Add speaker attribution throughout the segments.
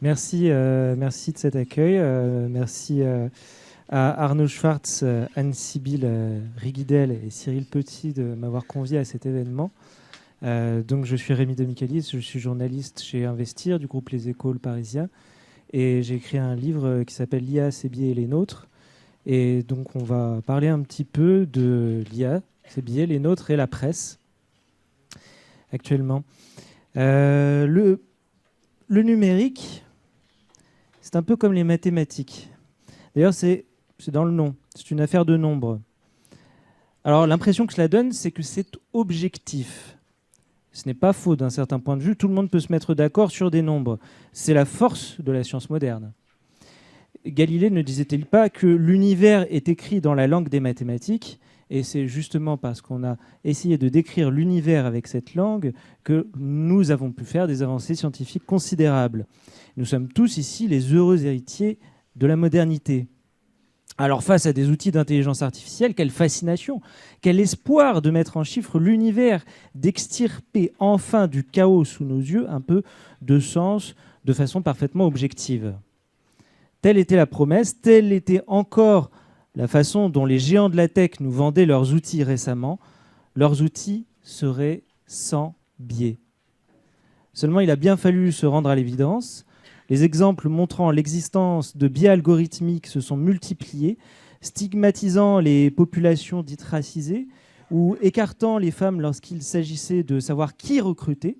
Speaker 1: Merci de cet accueil. Merci à Arnaud Schwartz, Anne-Sybille Rigidel et Cyril Petit de m'avoir convié à cet événement. Donc, je suis Rémi Demichelis, je suis journaliste chez Investir du groupe Les Échos parisien et j'ai écrit un livre qui s'appelle l'IA, ses biais et les nôtres. Et donc, on va parler un petit peu de l'IA, ses biais, les nôtres et la presse actuellement. Le numérique, c'est un peu comme les mathématiques. D'ailleurs, c'est dans le nom. C'est une affaire de nombres. Alors, l'impression que cela donne, c'est que c'est objectif. Ce n'est pas faux d'un certain point de vue. Tout le monde peut se mettre d'accord sur des nombres. C'est la force de la science moderne. Galilée ne disait-il pas que l'univers est écrit dans la langue des mathématiques ? Et c'est justement parce qu'on a essayé de décrire l'univers avec cette langue que nous avons pu faire des avancées scientifiques considérables. Nous sommes tous ici les heureux héritiers de la modernité. Alors face à des outils d'intelligence artificielle, quelle fascination, quel espoir de mettre en chiffres l'univers, d'extirper enfin du chaos sous nos yeux un peu de sens de façon parfaitement objective. Telle était la promesse, telle était encore la façon dont les géants de la tech nous vendaient leurs outils récemment. Leurs outils seraient sans biais. Seulement, il a bien fallu se rendre à l'évidence. Les exemples montrant l'existence de biais algorithmiques se sont multipliés, stigmatisant les populations dites racisées ou écartant les femmes lorsqu'il s'agissait de savoir qui recruter.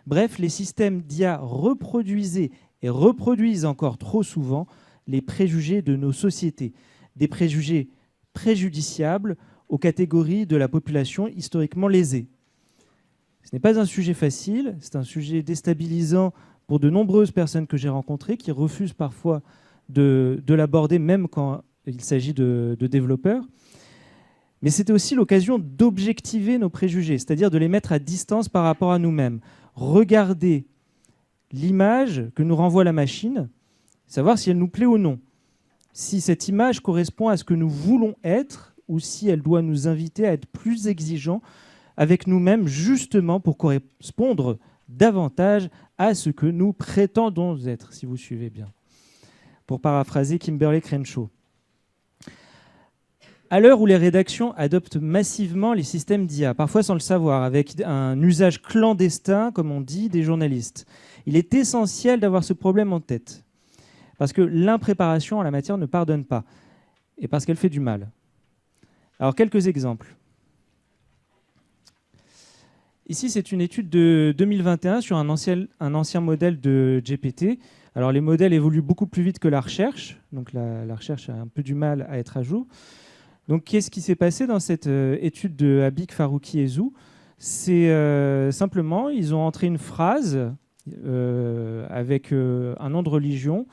Speaker 1: Bref, les systèmes d'IA reproduisaient et reproduisent encore trop souvent les préjugés de nos sociétés, des préjugés préjudiciables aux catégories de la population historiquement lésées. Ce n'est pas un sujet facile, c'est un sujet déstabilisant pour de nombreuses personnes que j'ai rencontrées qui refusent parfois de l'aborder, même quand il s'agit de développeurs. Mais c'était aussi l'occasion d'objectiver nos préjugés, c'est-à-dire de les mettre à distance par rapport à nous-mêmes. Regarder l'image que nous renvoie la machine, savoir si elle nous plaît ou non. Si cette image correspond à ce que nous voulons être ou si elle doit nous inviter à être plus exigeants avec nous-mêmes, justement pour correspondre davantage à ce que nous prétendons être, si vous suivez bien. Pour paraphraser Kimberlé Crenshaw. À l'heure où les rédactions adoptent massivement les systèmes d'IA, parfois sans le savoir, avec un usage clandestin, comme on dit, des journalistes, il est essentiel d'avoir ce problème en tête. Parce que l'impréparation en la matière ne pardonne pas, et parce qu'elle fait du mal. Alors, quelques exemples. Ici, c'est une étude de 2021 sur un ancien modèle de GPT. Alors, les modèles évoluent beaucoup plus vite que la recherche, donc la recherche a un peu du mal à être à jour. Donc, qu'est-ce qui s'est passé dans cette étude de Habik, Farouki et Zhou ? C'est simplement, ils ont entré une phrase avec un nom de religion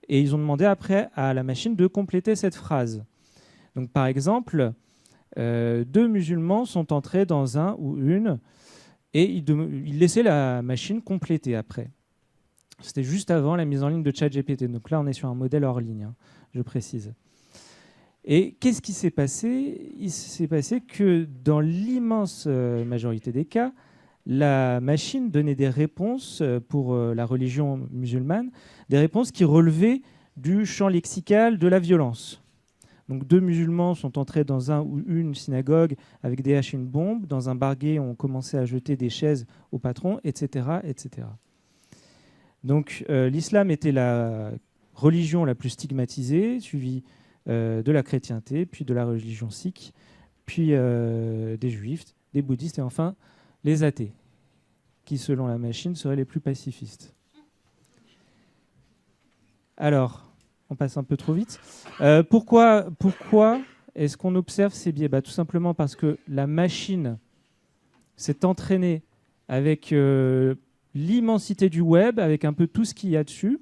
Speaker 1: et ils ont demandé après à la machine de compléter cette phrase. Donc, par exemple, 2 musulmans sont entrés dans un ou une et ils laissaient la machine compléter après. C'était juste avant la mise en ligne de ChatGPT. Donc là, on est sur un modèle hors ligne, hein, je précise. Et qu'est-ce qui s'est passé ? Il s'est passé que dans l'immense majorité des cas, la machine donnait des réponses pour la religion musulmane, des réponses qui relevaient du champ lexical de la violence. Donc 2 musulmans sont entrés dans un ou une synagogue avec des haches et une bombe. Dans un bar gay, on commençait à jeter des chaises au patron, etc. etc. Donc l'islam était la religion la plus stigmatisée, suivie de la chrétienté, puis de la religion sikh, puis des juifs, des bouddhistes et enfin les athées, qui selon la machine seraient les plus pacifistes. Alors, on passe un peu trop vite. Pourquoi est-ce qu'on observe ces biais ? Tout simplement parce que la machine s'est entraînée avec l'immensité du web, avec un peu tout ce qu'il y a dessus,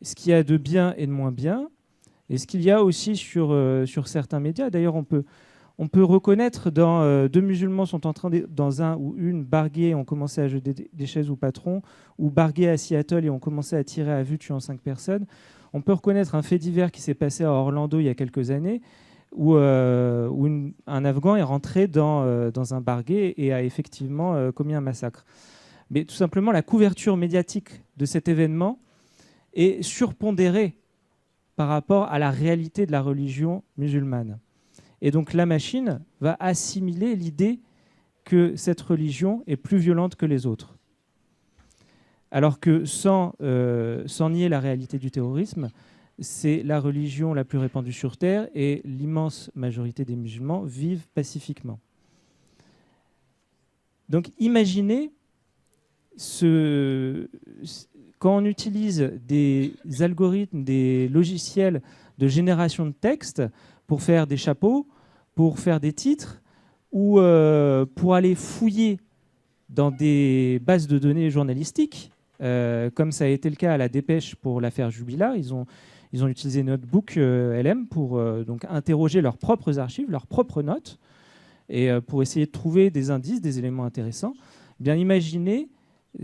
Speaker 1: ce qu'il y a de bien et de moins bien, et ce qu'il y a aussi sur certains médias. D'ailleurs, on peut reconnaître dans 2 musulmans sont en train dans un ou une barguer, ont commencé à jeter des chaises au patron, ou barguer à Seattle et ont commencé à tirer à vue tuant 5 personnes. On peut reconnaître un fait divers qui s'est passé à Orlando il y a quelques années, où un Afghan est rentré dans un bar gay et a effectivement commis un massacre. Mais tout simplement, la couverture médiatique de cet événement est surpondéré par rapport à la réalité de la religion musulmane. Et donc la machine va assimiler l'idée que cette religion est plus violente que les autres. Alors que sans nier la réalité du terrorisme, c'est la religion la plus répandue sur Terre et l'immense majorité des musulmans vivent pacifiquement. Donc imaginez quand on utilise des algorithmes, des logiciels de génération de texte pour faire des chapeaux, pour faire des titres, ou pour aller fouiller dans des bases de données journalistiques, comme ça a été le cas à la Dépêche pour l'affaire Jubilard. Ils ont utilisé Notebook LM pour donc interroger leurs propres archives, leurs propres notes, et pour essayer de trouver des indices, des éléments intéressants. Bien, imaginez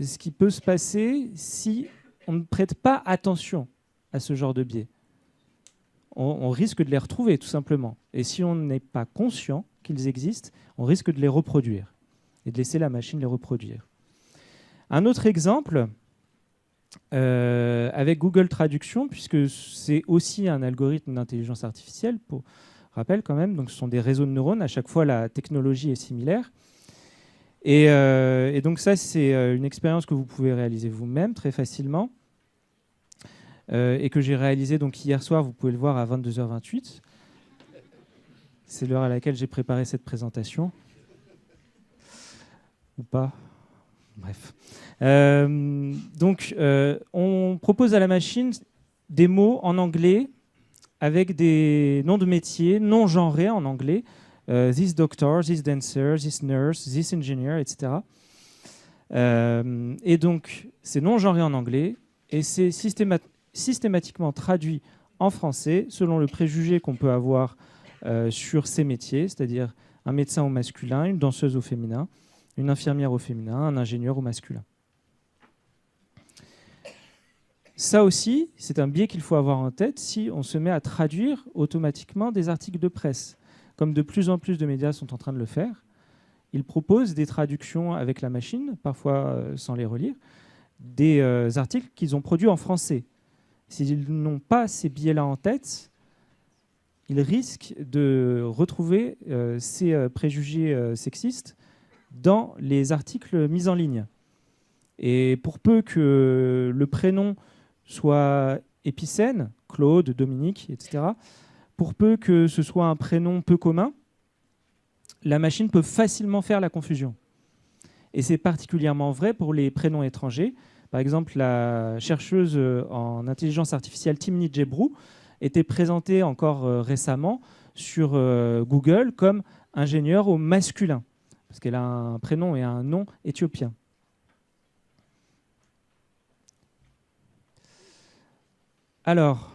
Speaker 1: ce qui peut se passer si on ne prête pas attention à ce genre de biais. On risque de les retrouver, tout simplement. Et si on n'est pas conscient qu'ils existent, on risque de les reproduire et de laisser la machine les reproduire. Un autre exemple, avec Google Traduction, puisque c'est aussi un algorithme d'intelligence artificielle, pour rappel quand même, donc ce sont des réseaux de neurones, à chaque fois la technologie est similaire. Et donc ça, c'est une expérience que vous pouvez réaliser vous-même très facilement et que j'ai réalisée donc hier soir, vous pouvez le voir à 22h28. C'est l'heure à laquelle j'ai préparé cette présentation. Ou pas. Bref. Donc, on propose à la machine des mots en anglais avec des noms de métiers non genrés en anglais. This doctor, this dancer, this nurse, this engineer, etc. Et donc, c'est non genré en anglais et c'est systématiquement traduit en français selon le préjugé qu'on peut avoir sur ces métiers, c'est-à-dire un médecin au masculin, une danseuse au féminin, une infirmière au féminin, un ingénieur au masculin. Ça aussi, c'est un biais qu'il faut avoir en tête si on se met à traduire automatiquement des articles de presse. Comme de plus en plus de médias sont en train de le faire, ils proposent des traductions avec la machine, parfois sans les relire, des articles qu'ils ont produits en français. S'ils n'ont pas ces biais-là en tête, ils risquent de retrouver ces préjugés sexistes dans les articles mis en ligne. Et pour peu que le prénom soit épicène, Claude, Dominique, etc., pour peu que ce soit un prénom peu commun, la machine peut facilement faire la confusion. Et c'est particulièrement vrai pour les prénoms étrangers. Par exemple, la chercheuse en intelligence artificielle Timnit Gebru était présentée encore récemment sur Google comme ingénieure au masculin, parce qu'elle a un prénom et un nom éthiopien. Alors,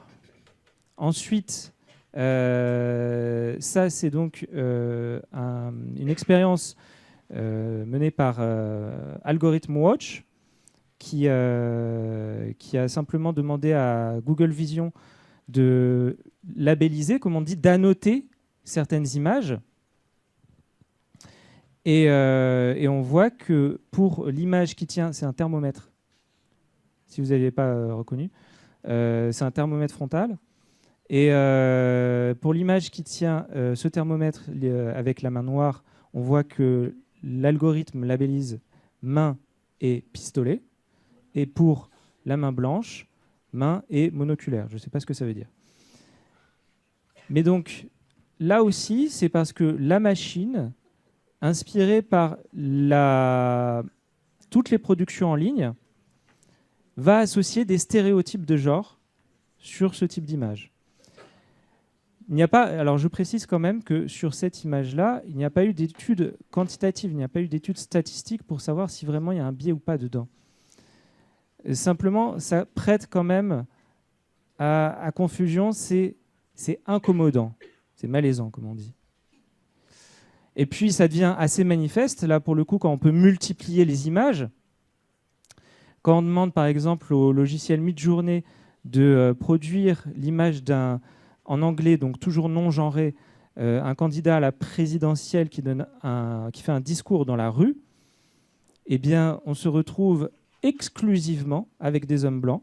Speaker 1: ensuite, ça c'est donc une expérience menée par Algorithm Watch qui a simplement demandé à Google Vision de labelliser, comme on dit, d'annoter certaines images. Et on voit que pour l'image qui tient, c'est un thermomètre, si vous n'aviez pas reconnu, c'est un thermomètre frontal. Et pour l'image qui tient ce thermomètre avec la main noire, on voit que l'algorithme labellise main et pistolet. Et pour la main blanche, main et monoculaire. Je ne sais pas ce que ça veut dire. Mais donc, là aussi, c'est parce que la machine, inspirée par toutes les productions en ligne, va associer des stéréotypes de genre sur ce type d'image. Il n'y a pas, alors je précise quand même que sur cette image-là, il n'y a pas eu d'études quantitatives, il n'y a pas eu d'études statistiques pour savoir si vraiment il y a un biais ou pas dedans. Simplement, ça prête quand même à confusion, c'est incommodant, c'est malaisant, comme on dit. Et puis, ça devient assez manifeste, là, pour le coup, quand on peut multiplier les images. Quand on demande, par exemple, au logiciel Midjourney de produire l'image en anglais, donc toujours non genré, un candidat à la présidentielle qui fait un discours dans la rue, eh bien, on se retrouve exclusivement avec des hommes blancs.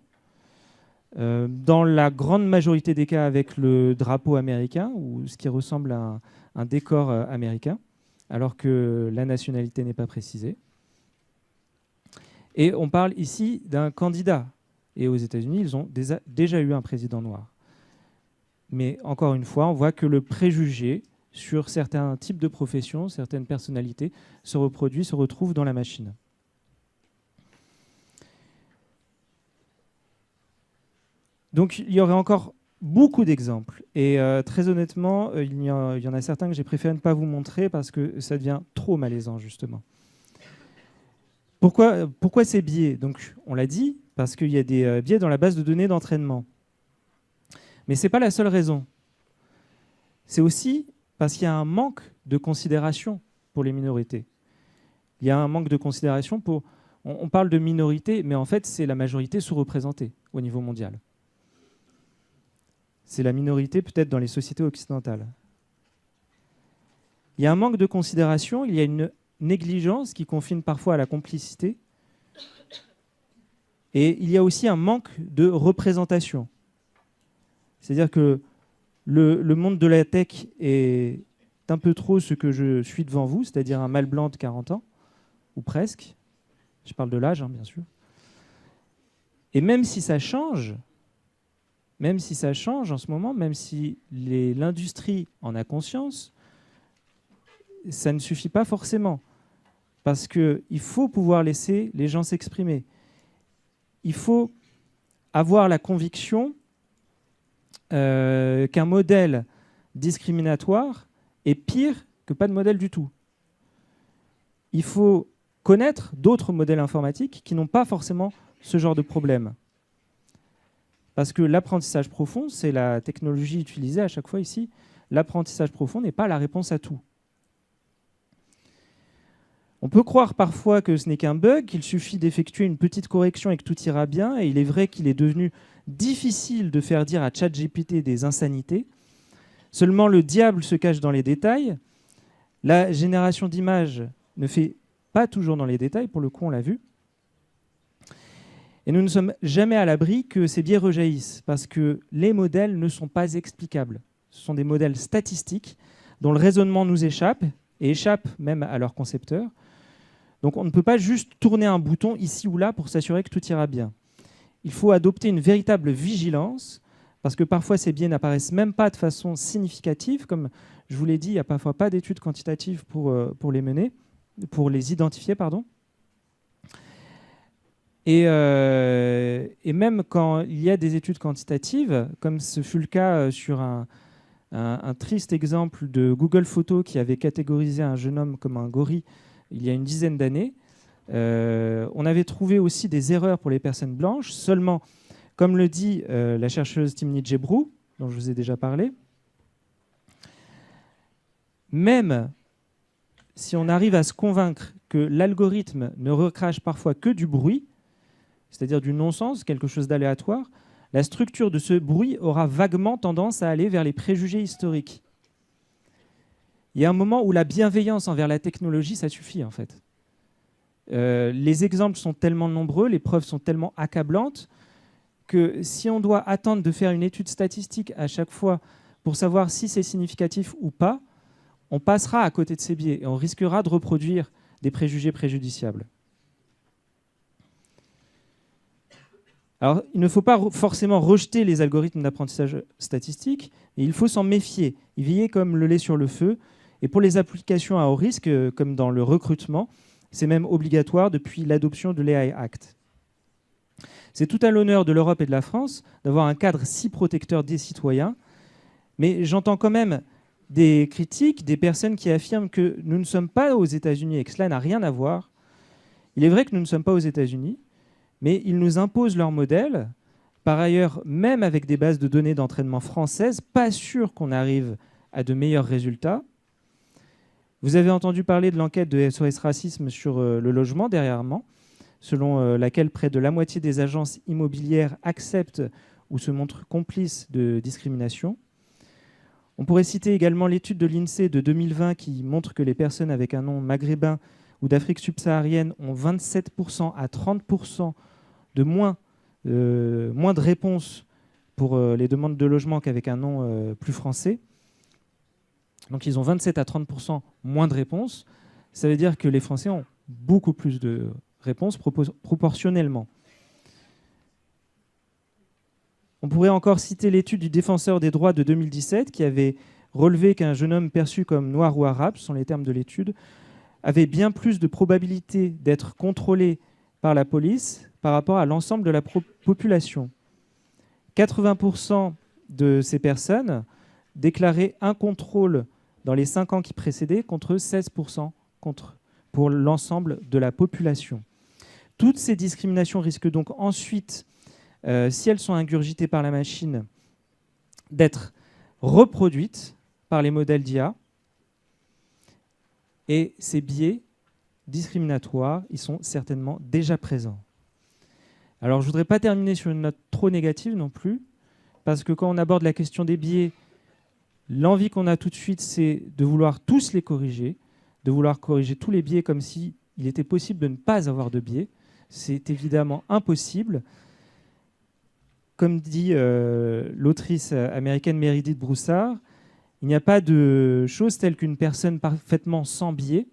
Speaker 1: Dans la grande majorité des cas avec le drapeau américain, ou ce qui ressemble à un décor américain, alors que la nationalité n'est pas précisée. Et on parle ici d'un candidat. Et aux États-Unis, ils ont déjà eu un président noir. Mais encore une fois, on voit que le préjugé sur certains types de professions, certaines personnalités, se reproduit, se retrouve dans la machine. Donc il y aurait encore beaucoup d'exemples. Et très honnêtement, il y en a certains que j'ai préféré ne pas vous montrer parce que ça devient trop malaisant, justement. Pourquoi ces biais? Donc, on l'a dit, parce qu'il y a des biais dans la base de données d'entraînement. Mais ce n'est pas la seule raison. C'est aussi parce qu'il y a un manque de considération pour les minorités. Il y a un manque de considération pour... On parle de minorité, mais en fait, c'est la majorité sous-représentée au niveau mondial. C'est la minorité peut-être dans les sociétés occidentales. Il y a un manque de considération, il y a une négligence qui confine parfois à la complicité. Et il y a aussi un manque de représentation. C'est-à-dire que le monde de la tech est un peu trop ce que je suis devant vous, c'est-à-dire un mâle blanc de 40 ans, ou presque. Je parle de l'âge, bien sûr. Et même si ça change en ce moment, même si l'industrie en a conscience, ça ne suffit pas forcément. Parce qu'il faut pouvoir laisser les gens s'exprimer. Il faut avoir la conviction qu'un modèle discriminatoire est pire que pas de modèle du tout. Il faut connaître d'autres modèles informatiques qui n'ont pas forcément ce genre de problème. Parce que l'apprentissage profond, c'est la technologie utilisée à chaque fois ici. L'apprentissage profond n'est pas la réponse à tout. On peut croire parfois que ce n'est qu'un bug, qu'il suffit d'effectuer une petite correction et que tout ira bien. Et il est vrai qu'il est devenu difficile de faire dire à ChatGPT des insanités. Seulement, le diable se cache dans les détails. La génération d'images ne fait pas toujours dans les détails, pour le coup, on l'a vu. Et nous ne sommes jamais à l'abri que ces biais rejaillissent, parce que les modèles ne sont pas explicables. Ce sont des modèles statistiques dont le raisonnement nous échappe, et échappe même à leurs concepteurs. Donc on ne peut pas juste tourner un bouton ici ou là pour s'assurer que tout ira bien. Il faut adopter une véritable vigilance, parce que parfois ces biais n'apparaissent même pas de façon significative. Comme je vous l'ai dit, il n'y a parfois pas d'études quantitatives pour les mener, pour les identifier, pardon. Et même quand il y a des études quantitatives, comme ce fut le cas sur un triste exemple de Google Photos qui avait catégorisé un jeune homme comme un gorille il y a une dizaine d'années, on avait trouvé aussi des erreurs pour les personnes blanches. Seulement, comme le dit la chercheuse Timnit Gebru, dont je vous ai déjà parlé, même si on arrive à se convaincre que l'algorithme ne recrache parfois que du bruit, c'est-à-dire du non-sens, quelque chose d'aléatoire, la structure de ce bruit aura vaguement tendance à aller vers les préjugés historiques. Il y a un moment où la bienveillance envers la technologie, ça suffit en fait. Les exemples sont tellement nombreux, les preuves sont tellement accablantes que si on doit attendre de faire une étude statistique à chaque fois pour savoir si c'est significatif ou pas, on passera à côté de ces biais et on risquera de reproduire des préjugés préjudiciables. Alors, il ne faut pas forcément rejeter les algorithmes d'apprentissage statistique, mais il faut s'en méfier, y veiller comme le lait sur le feu. Et pour les applications à haut risque, comme dans le recrutement, c'est même obligatoire depuis l'adoption de l'AI Act. C'est tout à l'honneur de l'Europe et de la France d'avoir un cadre si protecteur des citoyens, mais j'entends quand même des critiques, des personnes qui affirment que nous ne sommes pas aux États-Unis et que cela n'a rien à voir. Il est vrai que nous ne sommes pas aux États-Unis, mais ils nous imposent leur modèle. Par ailleurs, même avec des bases de données d'entraînement françaises, pas sûr qu'on arrive à de meilleurs résultats. Vous avez entendu parler de l'enquête de SOS Racisme sur le logement dernièrement, selon laquelle près de la moitié des agences immobilières acceptent ou se montrent complices de discrimination. On pourrait citer également l'étude de l'INSEE de 2020 qui montre que les personnes avec un nom maghrébin ou d'Afrique subsaharienne ont 27% à 30% de moins moins de réponses pour les demandes de logement qu'avec un nom plus français. Donc ils ont 27 à 30% moins de réponses. Ça veut dire que les Français ont beaucoup plus de réponses proportionnellement. On pourrait encore citer l'étude du Défenseur des droits de 2017 qui avait relevé qu'un jeune homme perçu comme noir ou arabe, ce sont les termes de l'étude, avait bien plus de probabilité d'être contrôlé par la police par rapport à l'ensemble de la population. 80% de ces personnes déclaraient un contrôle dans les 5 ans qui précédaient contre 16% pour l'ensemble de la population. Toutes ces discriminations risquent donc ensuite, si elles sont ingurgitées par la machine, d'être reproduites par les modèles d'IA. Et ces biais discriminatoires, ils sont certainement déjà présents. Alors, je ne voudrais pas terminer sur une note trop négative non plus, parce que quand on aborde la question des biais, l'envie qu'on a tout de suite, c'est de vouloir tous les corriger, de vouloir corriger tous les biais comme s'il était possible de ne pas avoir de biais. C'est évidemment impossible. Comme dit l'autrice américaine Meredith Broussard, il n'y a pas de chose telle qu'une personne parfaitement sans biais,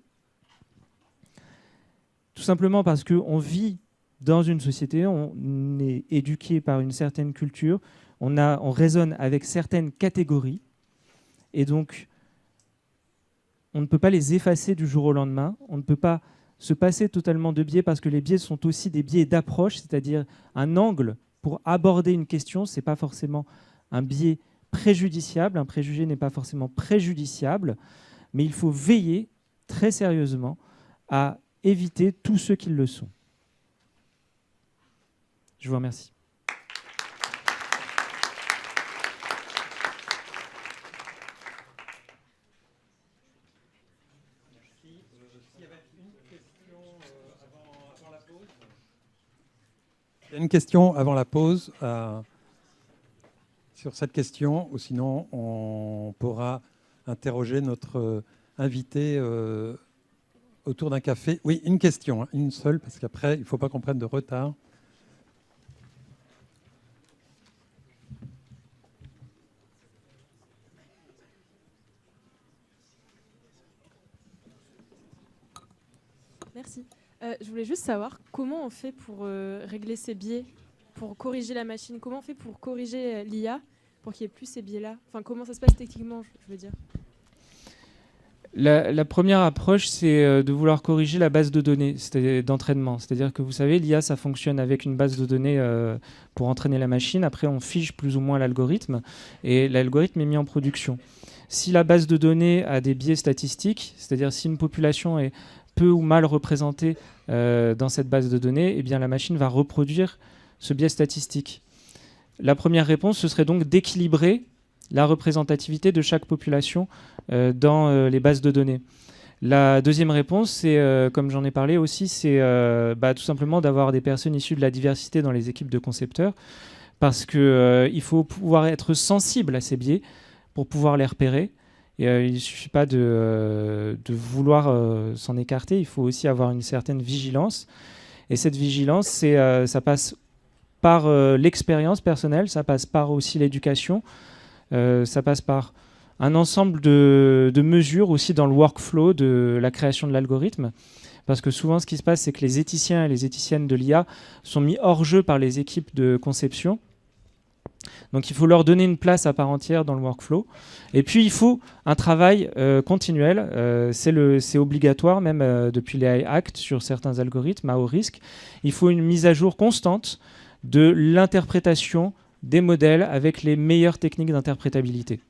Speaker 1: tout simplement parce qu'on vit dans une société, on est éduqué par une certaine culture, on raisonne avec certaines catégories, et donc on ne peut pas les effacer du jour au lendemain, on ne peut pas se passer totalement de biais parce que les biais sont aussi des biais d'approche, c'est-à-dire un angle pour aborder une question, ce n'est pas forcément un biais préjudiciable, un préjugé n'est pas forcément préjudiciable, mais il faut veiller très sérieusement à éviter tous ceux qui le sont. Je vous remercie.
Speaker 2: Il y a une question avant la pause sur cette question, ou sinon on pourra interroger notre invité autour d'un café. Oui, une question, hein, une seule, parce qu'après, il ne faut pas qu'on prenne de retard.
Speaker 3: Merci. Je voulais juste savoir comment on fait pour régler ces biais, pour corriger la machine. Comment on fait pour corriger l'IA pour qu'il n'y ait plus ces biais-là? Enfin, comment ça se passe techniquement, je veux dire?
Speaker 1: La première approche, c'est de vouloir corriger la base de données d'entraînement. C'est-à-dire que vous savez, l'IA, ça fonctionne avec une base de données pour entraîner la machine. Après, on fige plus ou moins l'algorithme et l'algorithme est mis en production. Si la base de données a des biais statistiques, c'est-à-dire si une population est peu ou mal représentée dans cette base de données, eh bien, la machine va reproduire ce biais statistique. La première réponse, ce serait donc d'équilibrer la représentativité de chaque population dans les bases de données. La deuxième réponse, c'est, comme j'en ai parlé aussi, c'est tout simplement d'avoir des personnes issues de la diversité dans les équipes de concepteurs, parce qu'il faut pouvoir être sensible à ces biais pour pouvoir les repérer. Et, il ne suffit pas de vouloir s'en écarter, il faut aussi avoir une certaine vigilance. Et cette vigilance, ça passe par l'expérience personnelle, ça passe par aussi l'éducation, ça passe par un ensemble de mesures aussi dans le workflow de la création de l'algorithme. Parce que souvent, ce qui se passe, c'est que les éthiciens et les éthiciennes de l'IA sont mis hors jeu par les équipes de conception. Donc il faut leur donner une place à part entière dans le workflow. Et puis il faut un travail continuel, c'est obligatoire même depuis les AI Act sur certains algorithmes à haut risque. Il faut une mise à jour constante de l'interprétation des modèles avec les meilleures techniques d'interprétabilité.